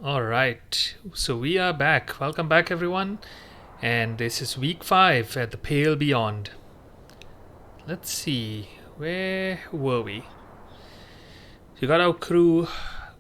Alright, so we are back. Welcome back, everyone. And this is week 5 at the Pale Beyond. Let's see, where were we? We got our crew.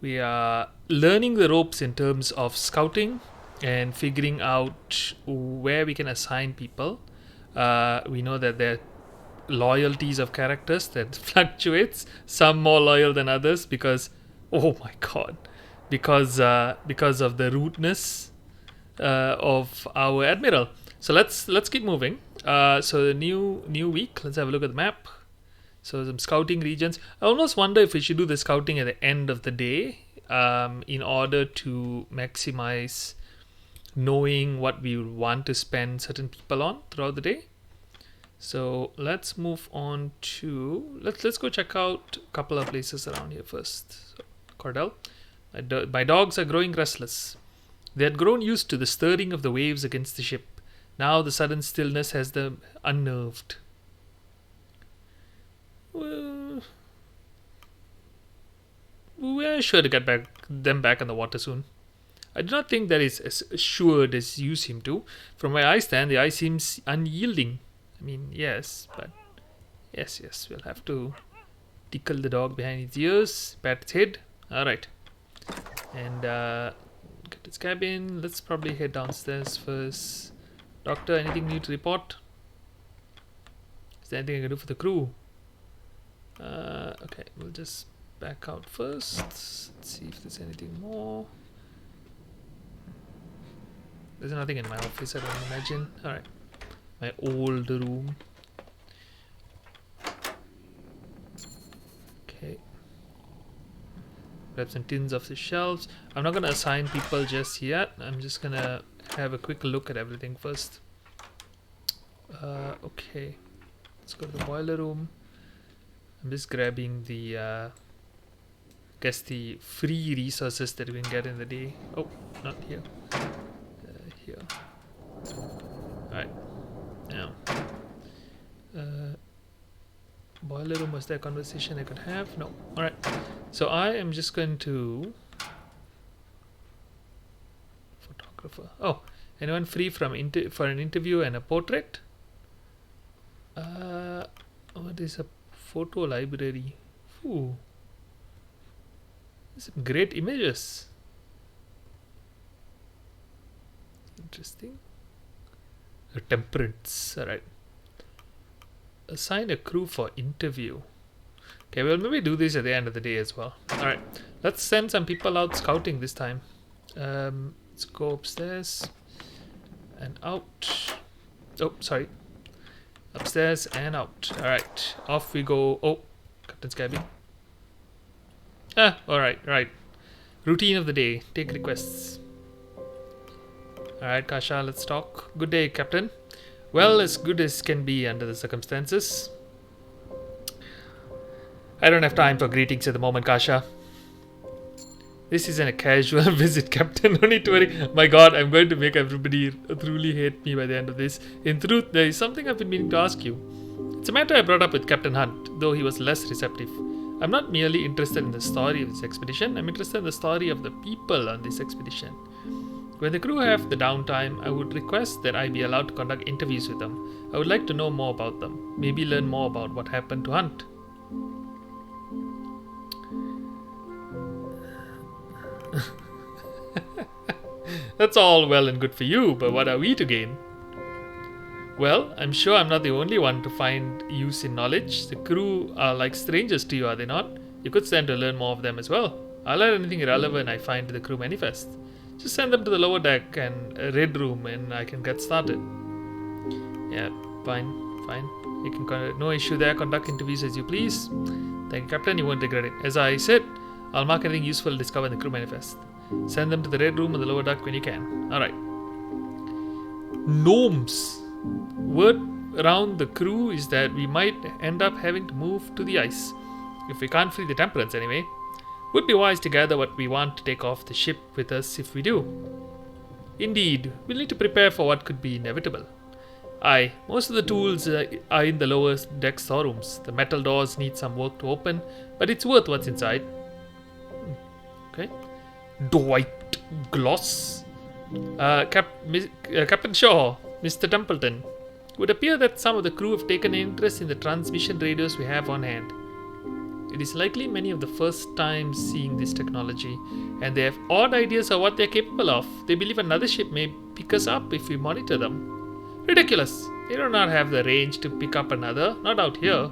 We are learning the ropes in terms of scouting and figuring out where we can assign people. We know that there are loyalties of characters that fluctuates, some more loyal than others because, oh my god, because of the rudeness of our Admiral. So let's keep moving. So the new week. Let's have a look at the map. So some scouting regions. I almost wonder if we should do the scouting at the end of the day, in order to maximize knowing what we want to spend certain people on throughout the day. So let's move on to let's go check out a couple of places around here first. So, Cordell. My dogs are growing restless. They had grown used to the stirring of the waves against the ship. Now the sudden stillness has them unnerved. Well, we're sure to get them back on the water soon. I do not think that is as assured as you seem to. From where I stand, the ice seems unyielding. I mean, yes, but yes, we'll have to tickle the dog behind its ears, pat its head. Alright. And get its cabin. Let's probably head downstairs first. Doctor, anything new to report? Is there anything I can do for the crew? Okay, we'll just back out first. Let's see if there's anything more. There's nothing in my office, I don't imagine. Alright. My old room. Okay. Grab some tins off the shelves. I'm not going to assign people just yet. I'm just going to have a quick look at everything first. Okay. Let's go to the boiler room. I'm just grabbing the guess the free resources that we can get in the day. Oh, not here. Here. Alright. Now. Boiler room, was there a conversation I could have? No. Alright. So I am just going to... Photographer. Oh, anyone free from for an interview and a portrait? What is a photo library? Ooh. Some great images. Interesting. A temperance. Alright. Assign a crew for interview. Okay, well, maybe do this at the end of the day as well. Alright. Let's send some people out scouting this time. Let's go upstairs and out. Oh, sorry. Upstairs and out. Alright. Off we go. Oh, Captain's cabin. Alright, right. Routine of the day. Take requests. Alright, Kasha, let's talk. Good day, Captain. Well, as good as can be under the circumstances. I don't have time for greetings at the moment, Kasha. This isn't a casual visit, Captain. No need to worry. My god, I'm going to make everybody truly hate me by the end of this. In truth, there is something I've been meaning to ask you. It's a matter I brought up with Captain Hunt, though he was less receptive. I'm not merely interested in the story of this expedition, I'm interested in the story of the people on this expedition. When the crew have the downtime, I would request that I be allowed to conduct interviews with them. I would like to know more about them, maybe learn more about what happened to Hunt. That's all well and good for you, but what are we to gain? Well, I'm sure I'm not the only one to find use in knowledge. The crew are like strangers to you, are they not? You could stand to learn more of them as well. I'll add anything relevant I find to the crew manifest. Just send them to the lower deck and a red room and I can get started. Yeah, fine. You can, no issue there, conduct interviews as you please. Thank you, Captain, you won't regret it. As I said, I'll mark anything useful discovered in the crew manifest. Send them to the red room and the lower deck when you can. Alright. Gnomes. Word around the crew is that we might end up having to move to the ice. If we can't free the temperance anyway. Would be wise to gather what we want to take off the ship with us if we do. Indeed, we'll need to prepare for what could be inevitable. Aye, most of the tools are in the lower deck storerooms. The metal doors need some work to open, but it's worth what's inside. Okay. Dwight Gloss. Captain Shaw, Mr. Templeton. It would appear that some of the crew have taken an interest in the transmission radios we have on hand. It is likely many of the first time seeing this technology, and they have odd ideas of what they are capable of. They believe another ship may pick us up if we monitor them. Ridiculous! They do not have the range to pick up another, not out here.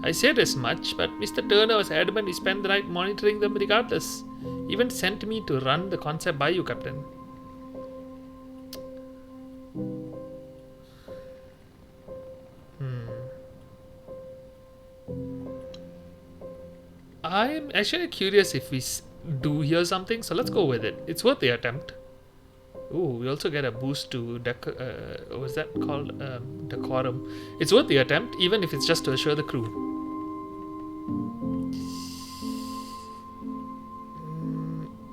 I said as much, but Mr. Turner was adamant we spend the night monitoring them regardless. He even sent me to run the concept by you, Captain. I'm actually curious if we do hear something, so let's go with it. It's worth the attempt. Ooh, we also get a boost to what's that called? Decorum. It's worth the attempt, even if it's just to assure the crew.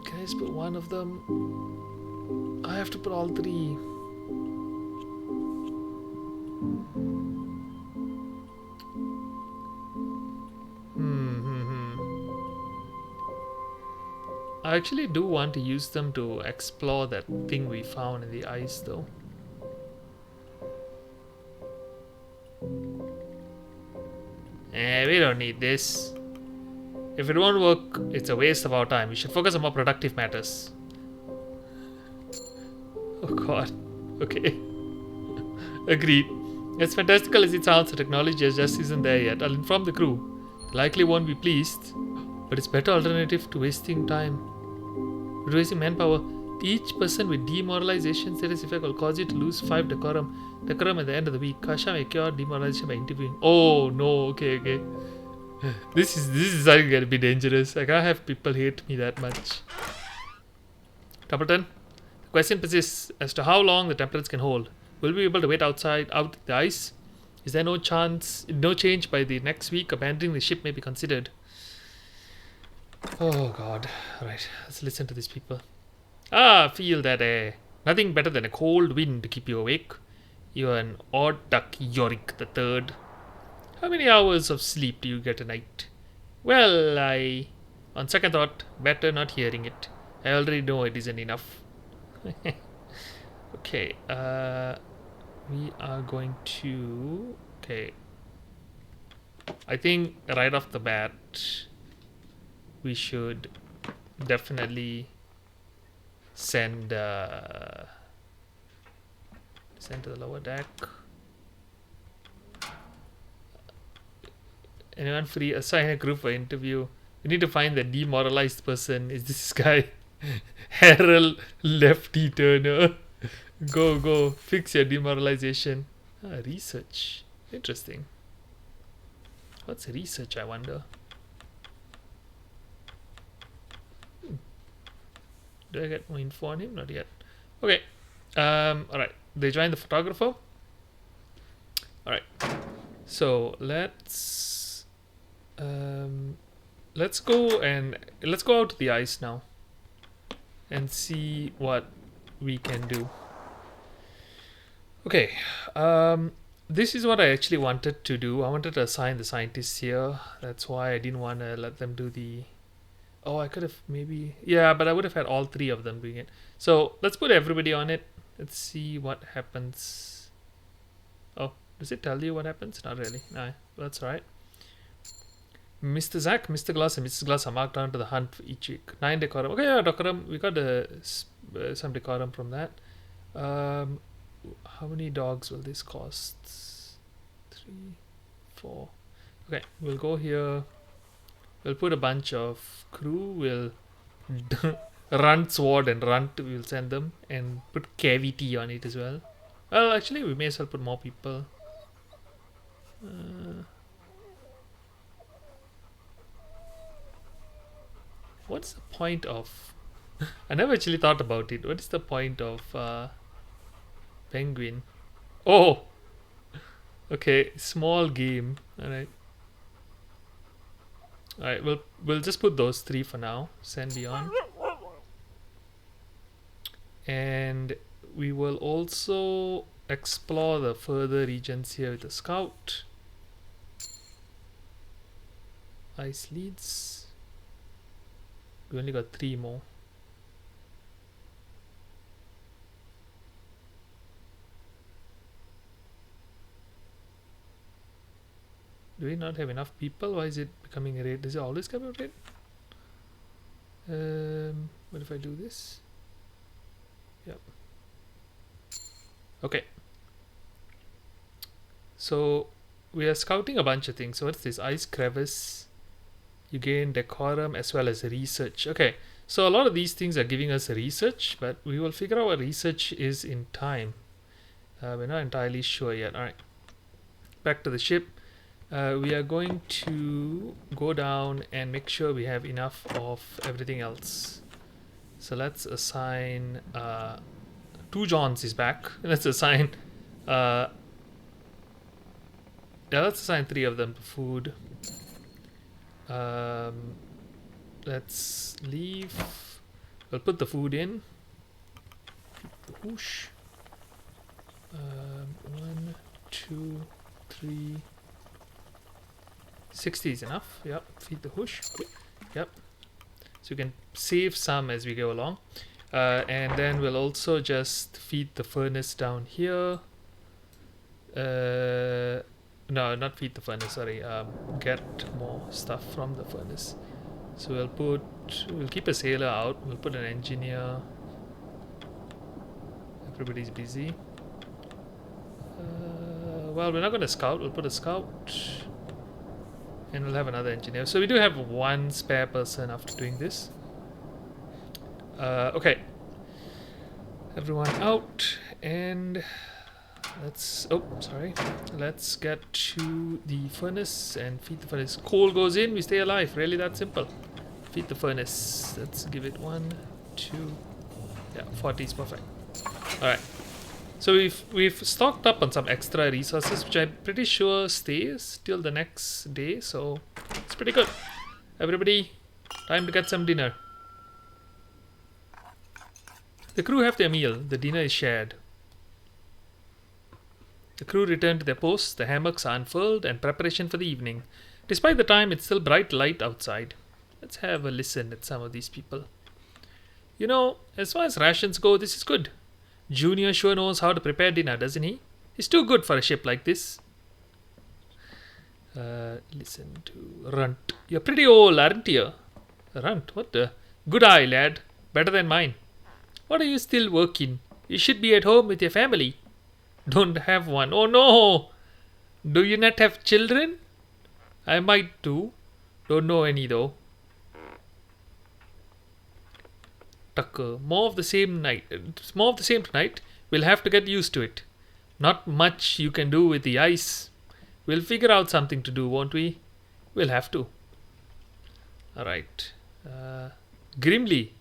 Can I just put one of them? I have to put all three. I actually do want to use them to explore that thing we found in the ice, though. We don't need this. If it won't work, it's a waste of our time. We should focus on more productive matters. Oh god. Okay. Agreed. As fantastical as it sounds, the technology just isn't there yet. I'll inform the crew. They likely won't be pleased, but it's a better alternative to wasting time. Reducing manpower. Each person with demoralization status effect will cause you to lose 5 decorum. Decorum at the end of the week. Kasha may cure demoralization by interviewing. Oh no, okay. This is going to be dangerous. I can't have people hate me that much. Templeton, the question persists as to how long the temperatures can hold. Will we be able to wait out the ice? Is there no change by the next week? Abandoning the ship may be considered. Oh god. Alright, let's listen to these people. Feel that air. Nothing better than a cold wind to keep you awake. You're an odd duck, Yorick the Third. How many hours of sleep do you get a night? Well, on second thought, better not hearing it. I already know it isn't enough. Okay, we are going to... Okay. I think right off the bat, we should definitely send to the lower deck. Anyone free? Assign a group for interview. We need to find the demoralized person. Is this guy? Harold Lefty Turner. Go. Fix your demoralization. Research. Interesting. What's research, I wonder? Do I get more info on him? Not yet. Okay. Alright. They joined the photographer. Alright. So let's go out to the ice now and see what we can do. Okay. This is what I actually wanted to do. I wanted to assign the scientists here. That's why I didn't want to let them do the... Oh, I could have maybe... Yeah, but I would have had all three of them doing it. So, let's put everybody on it. Let's see what happens. Oh, does it tell you what happens? Not really. No, that's alright. Mr. Zack, Mr. Glass, and Mrs. Glass are marked down to the hunt for each week. 9 decorum. Okay, yeah, decorum. We got some decorum from that. How many dogs will this cost? 3, 4. Okay, we'll go here. We'll put a bunch of crew. We'll Runt Sword and Runt. We'll send them and put Cavity on it as well. Well, actually, we may as well put more people. What's the point of... I never actually thought about it. What is the point of Penguin? Oh! Okay, small game. Alright. Alright, we'll just put those 3 for now. Send Leon. And we will also explore the further regions here with the scout. Ice leads. We only got 3 more. Do we not have enough people? Why is it becoming a raid? Does it always come a raid? What if I do this? Yep. Okay. So we are scouting a bunch of things. So what's this? Ice crevice. You gain decorum as well as research. Okay. So a lot of these things are giving us research, but we will figure out what research is in time. We're not entirely sure yet. Alright. Back to the ship. We are going to go down and make sure we have enough of everything else. So let's assign 2 Johns is back. Let's assign let's assign 3 of them to food. Let's leave. We'll put the food in. The whoosh. 1, 2, 3. 60 is enough. Yep. Feed the whoosh. Yep. So you can save some as we go along. And then we'll also just feed the furnace down here. No, not feed the furnace, sorry. Get more stuff from the furnace. So we'll keep a sailor out. We'll put an engineer. Everybody's busy. Well, we're not going to scout. We'll put a scout. And we'll have another engineer. So we do have 1 spare person after doing this. Okay. Everyone out. And let's let's get to the furnace and feed the furnace. Coal goes in, we stay alive. Really that simple. Feed the furnace. Let's give it 1, 2. Yeah, 40 is perfect. Alright. So we've stocked up on some extra resources, which I'm pretty sure stays till the next day, so it's pretty good. Everybody, time to get some dinner. The crew have their meal. The dinner is shared. The crew return to their posts, the hammocks are unfurled, and preparation for the evening. Despite the time, it's still bright light outside. Let's have a listen at some of these people. You know, as far as rations go, this is good. Junior sure knows how to prepare dinner, doesn't he? He's too good for a ship like this. Listen to Runt. You're pretty old, aren't you? Runt, what the? Good eye, lad. Better than mine. What are you still working? You should be at home with your family. Don't have one. Oh no! Do you not have children? I might too. Don't know any though. Tucker, more of the same tonight. We'll have to get used to it. Not much you can do with the ice. We'll figure out something to do, won't we? We'll have to. Alright. Grimly.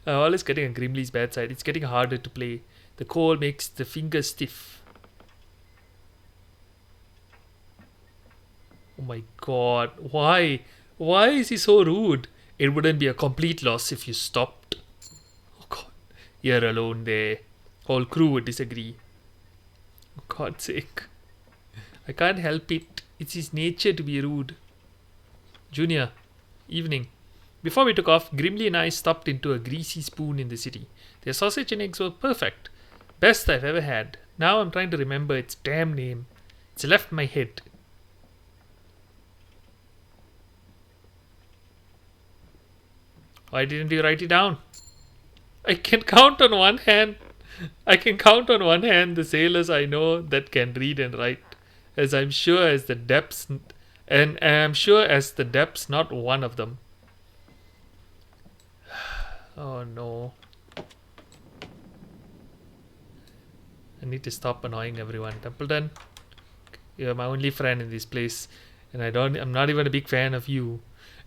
Always getting a Grimly's bad side. It's getting harder to play. The coal makes the fingers stiff. Oh my god. Why? Why is he so rude? It wouldn't be a complete loss if you stopped. Oh god. You're alone there. Whole crew would disagree. For God's sake. I can't help it. It's his nature to be rude. Junior. Evening. Before we took off, Grimly and I stopped into a greasy spoon in the city. Their sausage and eggs were perfect. Best I've ever had. Now I'm trying to remember its damn name. It's left my head. Why didn't you write it down? I can count on one hand. The sailors I know that can read and write. As I'm sure as the depths, and I'm sure as the depths, not one of them. Oh no. I need to stop annoying everyone. Templeton, you're my only friend in this place, and I'm not even a big fan of you.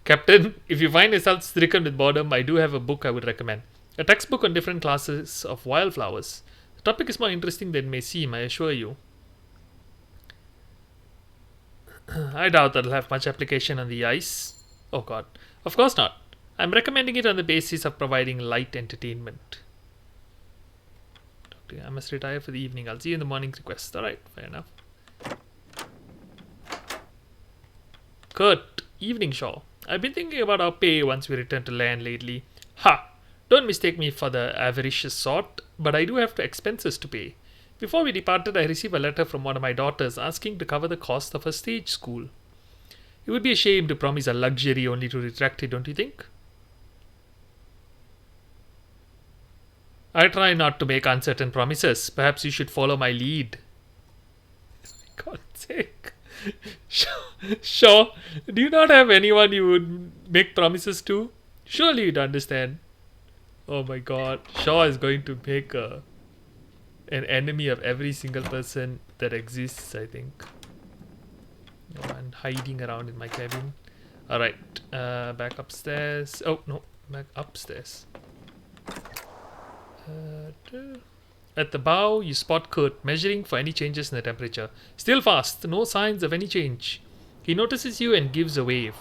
Captain, if you find yourself stricken with boredom, I do have a book I would recommend. A textbook on different classes of wildflowers. The topic is more interesting than it may seem, I assure you. I doubt that'll have much application on the ice. Oh god. Of course not. I'm recommending it on the basis of providing light entertainment. I must retire for the evening. I'll see you in the morning request. Alright, fair enough. Kurt, evening Shaw. I've been thinking about our pay once we return to land lately. Ha! Don't mistake me for the avaricious sort, but I do have expenses to pay. Before we departed, I received a letter from one of my daughters asking to cover the cost of her stage school. It would be a shame to promise a luxury only to retract it, don't you think? I try not to make uncertain promises. Perhaps you should follow my lead. For God's sake. Sure. Do you not have anyone you would make promises to? Surely you'd understand. Oh my god. Shaw is going to make an enemy of every single person that exists, I think. No one hiding around in my cabin. Alright. Back upstairs. Oh, no. Back upstairs. At the bow, you spot Kurt measuring for any changes in the temperature. Still fast. No signs of any change. He notices you and gives a wave.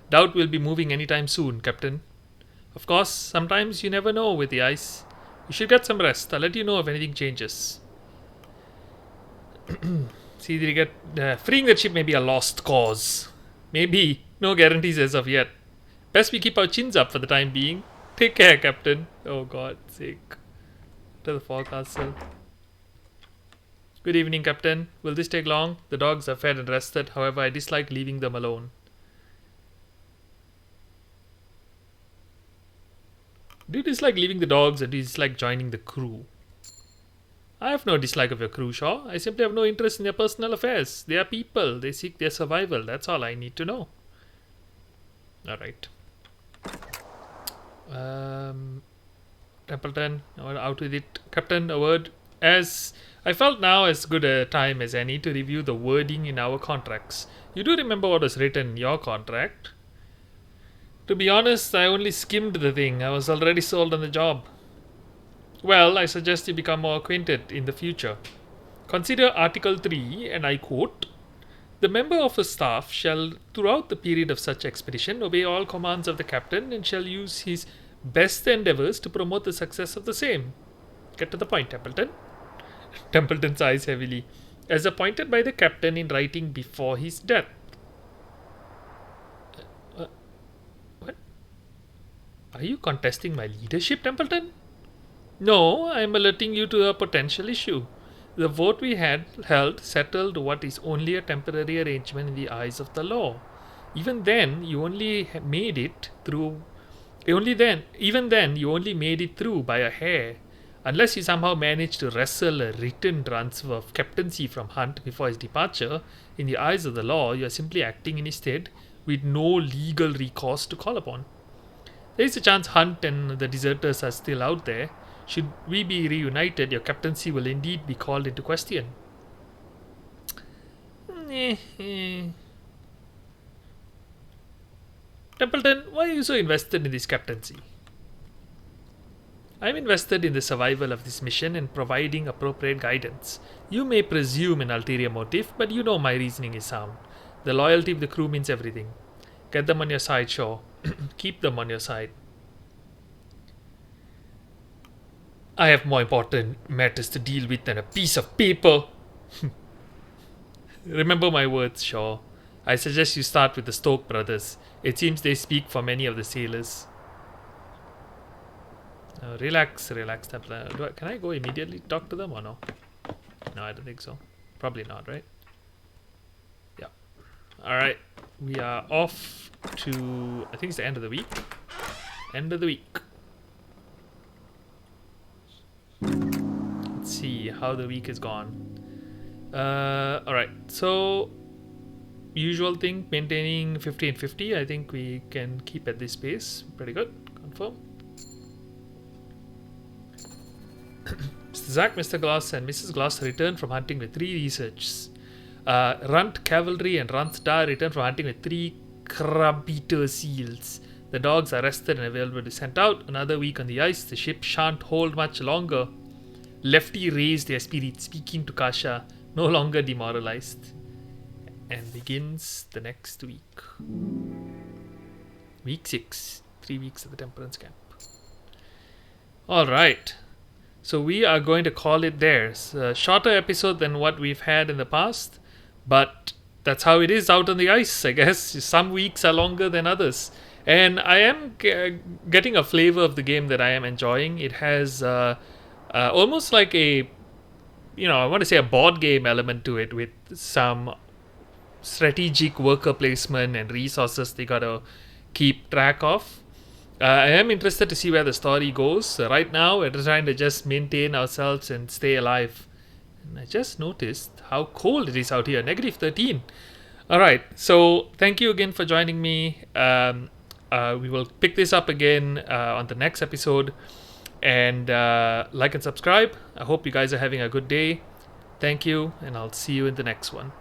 Doubt we'll be moving anytime soon, Captain. Of course, sometimes you never know with the ice. You should get some rest. I'll let you know if anything changes. See, did you get... freeing the ship may be a lost cause. Maybe. No guarantees as of yet. Best we keep our chins up for the time being. Take care, Captain. Oh, God's sake. To the forecastle. Good evening, Captain. Will this take long? The dogs are fed and rested. However, I dislike leaving them alone. Do you dislike leaving the dogs or do you dislike joining the crew? I have no dislike of your crew, Shaw. I simply have no interest in their personal affairs. They are people. They seek their survival. That's all I need to know. Alright. Templeton, out with it. Captain, a word. As I felt now as good a time as any to review the wording in our contracts. You do remember what was written in your contract? To be honest, I only skimmed the thing. I was already sold on the job. Well, I suggest you become more acquainted in the future. Consider Article 3, and I quote, "The member of the staff shall, throughout the period of such expedition, obey all commands of the captain and shall use his best endeavours to promote the success of the same." Get to the point, Templeton. Templeton sighs heavily. As appointed by the captain in writing before his death. What? Are you contesting my leadership, Templeton? No, I am alerting you to a potential issue. The vote we had held settled what is only a temporary arrangement in the eyes of the law. Even then, you only made it through. Even then, you only made it through by a hair. Unless you somehow managed to wrestle a written transfer of captaincy from Hunt before his departure, in the eyes of the law, you are simply acting in his stead with no legal recourse to call upon. There is a chance Hunt and the deserters are still out there. Should we be reunited, your captaincy will indeed be called into question. Templeton, why are you so invested in this captaincy? I am invested in the survival of this mission and providing appropriate guidance. You may presume an ulterior motive, but you know my reasoning is sound. The loyalty of the crew means everything. Get them on your side, Shaw. Keep them on your side. I have more important matters to deal with than a piece of paper. Remember my words, Shaw. I suggest you start with the Stoke brothers. It seems they speak for many of the sailors. Relax, Templar. Can I go immediately talk to them or no? No, I don't think so. Probably not, right? Yeah. Alright. We are off to... I think it's the end of the week. End of the week. Let's see how the week has gone. Alright. So... usual thing, maintaining 50 and 50. I think we can keep at this pace. Pretty good. Confirm. Mr. Zack, Mr. Gloss, and Mrs. Gloss returned from hunting with 3 researchers. Runt Cavalry and Runt Dar returned from hunting with 3 crab-eater seals. The dogs are rested and available to be sent out. Another week on the ice. The ship shan't hold much longer. Lefty raised their spirits, speaking to Kasha, no longer demoralized. And begins the next week. Week 6. 3 weeks at the Temperance Camp. Alright. So we are going to call it there. It's a shorter episode than what we've had in the past. But that's how it is out on the ice, I guess. Some weeks are longer than others. And I am getting a flavor of the game that I am enjoying. It has almost like a I want to say a board game element to it with some strategic worker placement and resources they gotta keep track of. I am interested to see where the story goes. Right now, we're trying to just maintain ourselves and stay alive. And I just noticed how cold it is out here, -13. Alright, so thank you again for joining me. We will pick this up again on the next episode. And like and subscribe. I hope you guys are having a good day. Thank you, and I'll see you in the next one.